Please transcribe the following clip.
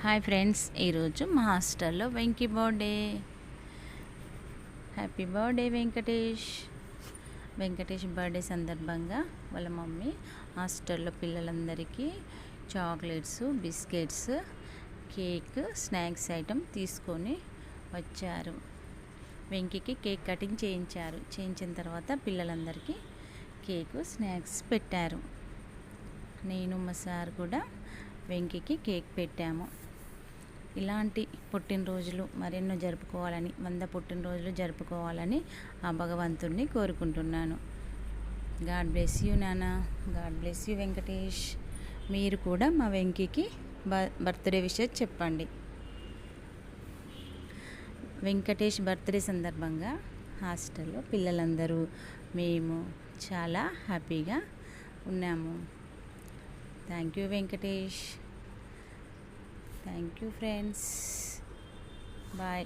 Hi friends, ఈరోజు మా హాస్టల్లో Venky birthday. Happy birthday Venkatesh. Venkatesh birthday సందర్భంగా వాళ్ళ మమ్మీ హాస్టల్లో పిల్లలందరికీ chocolates, biscuits, cake, snacks item తీసుకొని వచ్చారు. వెంకీకి కేక్ కటింగ్ చేయించిన తర్వాత పిల్లలందరికీ కేకు, స్నాక్స్ పెట్టారు. నేను మా సార్ కూడా వెంకీకి కేక్ పెట్టాము. ఇలాంటి పుట్టినరోజులు మరెన్నో జరుపుకోవాలని, 100 పుట్టినరోజులు జరుపుకోవాలని ఆ భగవంతుడిని కోరుకుంటున్నాను. గాడ్ బ్లెస్ యూ నాన్న. God bless you Venkatesh. మీరు కూడా మా వెంకీకి బర్త్డే విషయం చెప్పండి. వెంకటేష్ బర్త్డే సందర్భంగా హాస్టల్లో పిల్లలందరూ మేము చాలా హ్యాపీగా ఉన్నాము. Thank you Venkatesh. Thank you friends. Bye.